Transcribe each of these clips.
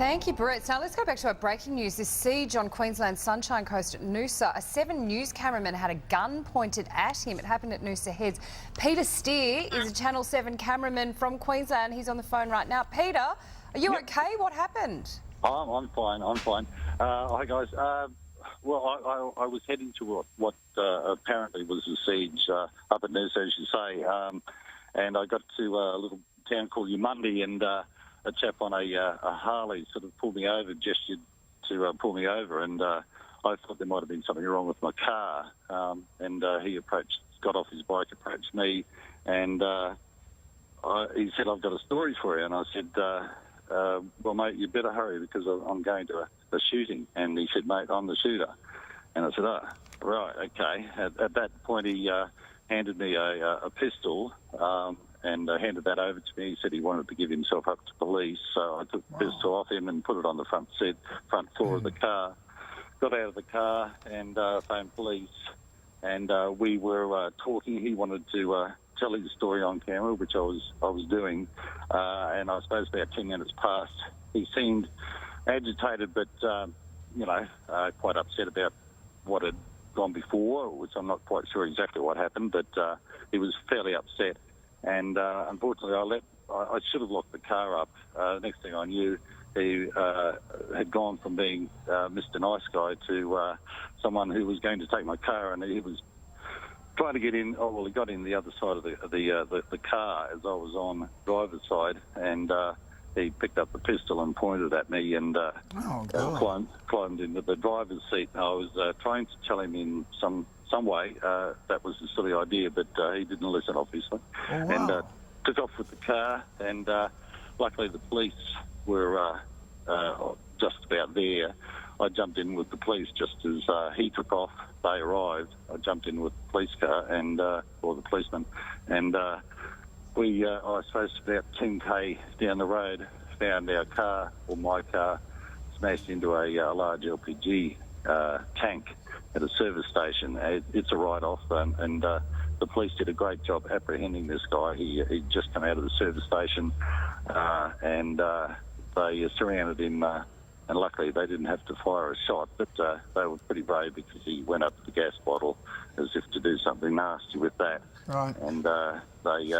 Thank you, Brett. Now let's go back to our breaking news. This siege on Queensland's Sunshine Coast at Noosa. A 7 News cameraman had a gun pointed at him. It happened at Noosa Heads. Peter Steer is a Channel 7 cameraman from Queensland. He's on the phone right now. Peter, are you okay? What happened? I'm fine. Hi, guys. Well, I was heading to what apparently was a siege up at Noosa, as you say, and I got to a little town called Yamundi, and a chap on a Harley sort of pulled me over, gestured to pull me over, and I thought there might have been something wrong with my car, and he got off his bike, approached me, and he said, "I've got a story for you," and I said, well, mate, you better hurry because I'm going to a shooting. And he said, "Mate, I'm the shooter." And I said, "Oh, right, okay." At that point, he handed me a pistol and handed that over to me. He said he wanted to give himself up to police. So I took the pistol off him and put it on the front floor of the car. Got out of the car and phoned police. And we were talking. He wanted to tell his story on camera, which I was doing, and I suppose about 10 minutes passed. He seemed agitated, but quite upset about what had gone before, which I'm not quite sure exactly what happened, but he was fairly upset. And unfortunately, I should have locked the car up. Next thing I knew, he had gone from being Mr. Nice Guy to someone who was going to take my car, and he was trying to get in. Oh, well, he got in the other side of the car as I was on the driver's side, and he picked up the pistol and pointed at me, and climbed into the driver's seat. I was trying to tell him in some way that was a silly idea, but he didn't listen, obviously, and took off with the car. And luckily, the police were just about there. I jumped in with the police just as he took off. They arrived. I jumped in with the police car or the policeman, and we, I suppose, about 10k down the road, found our car, or my car, smashed into a large LPG tank at a service station. It's a write-off, and the police did a great job apprehending this guy. He'd just come out of the service station, and they surrounded him. And luckily, they didn't have to fire a shot, but they were pretty brave because he went up to the gas bottle as if to do something nasty with that. Right. And they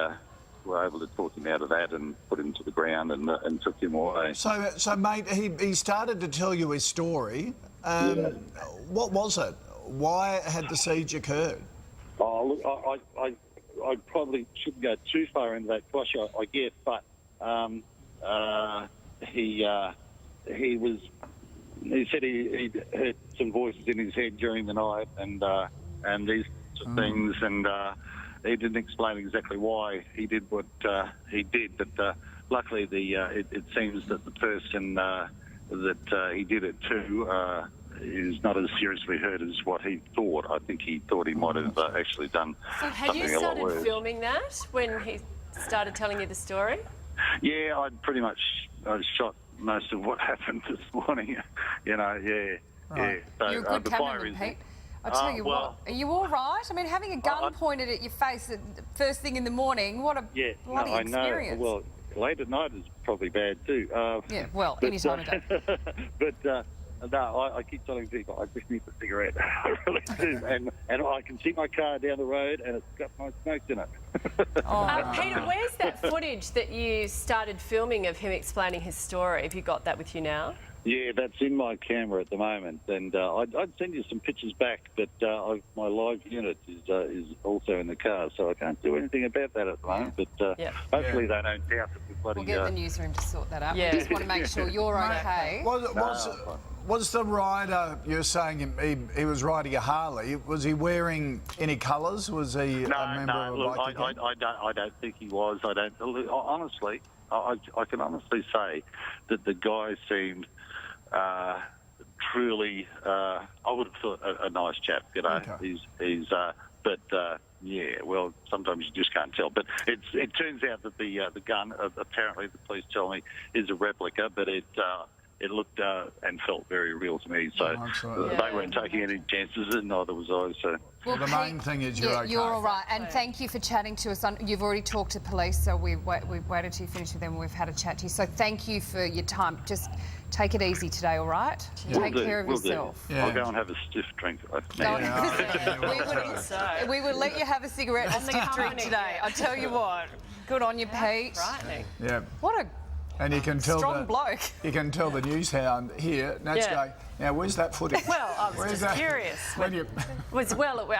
were able to talk him out of that and put him to the ground and took him away. So mate, he started to tell you his story. What was it? Why had the siege occurred? Oh, look, I probably shouldn't go too far into that question, I guess, but he said he heard some voices in his head during the night and these sorts of things, and he didn't explain exactly why he did what he did, but luckily it seems that the person that he did it to is not as seriously hurt as what he thought. I think he thought he might have actually done So had something you a lot worse. started filming that when he started telling you the story? Yeah, I shot most of what happened this morning, Right. yeah. So, You're a good cameraman, Pete. I'll tell you what, are you all right? I mean, having a gun pointed at your face at first thing in the morning, what a bloody experience. Well, late at night is probably bad too. Yeah, well, any time of day. But no, I keep telling people I just need a cigarette. I really do. And I can see my car down the road and it's got my smokes in it. Peter, where's that footage that you started filming of him explaining his story? Have you got that with you now? Yeah, that's in my camera at the moment, and I'd send you some pictures back, but my live unit is also in the car, so I can't do anything about that at the moment, but hopefully they don't doubt that we're bloody... We'll get the newsroom to sort that out. Yeah. We just want to make sure you're okay. Was the rider, you're saying he was riding a Harley, was he wearing any colours? Was he a member of a biker gang? I don't think he was. Honestly, I can honestly say that the guy seemed truly, I would have thought a nice chap, Okay. He's yeah, well, sometimes you just can't tell. But it turns out that the gun, apparently the police tell me, is a replica, but it looked and felt very real to me. So they weren't taking any chances, and neither was I. So. Well, the main thing is you're okay. You're all right, and thank you for chatting to us. You've already talked to police, so we've waited till you finish with them and we've had a chat to you. So thank you for your time. Just take it easy today, all right? Take care of yourself. I'll go and have a stiff drink. We would let you have a cigarette and a stiff drink today. I tell you what. Good on you, Pete. Frightening. Yeah. What a And you can tell strong bloke. You can tell the news hound here. Nat's going, now where's that footage? Well, I was just curious. I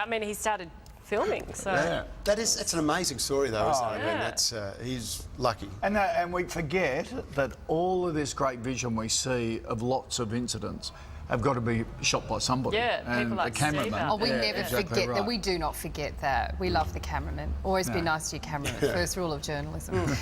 mean, he started filming, so... Yeah. That's an amazing story, though, isn't it? I mean, he's lucky. And we forget that all of this great vision we see of lots of incidents have got to be shot by somebody. Yeah, and people like the cameraman. Steve. Oh, we never forget that. We do not forget that. We love the cameraman. Always be nice to your cameraman. First rule of journalism.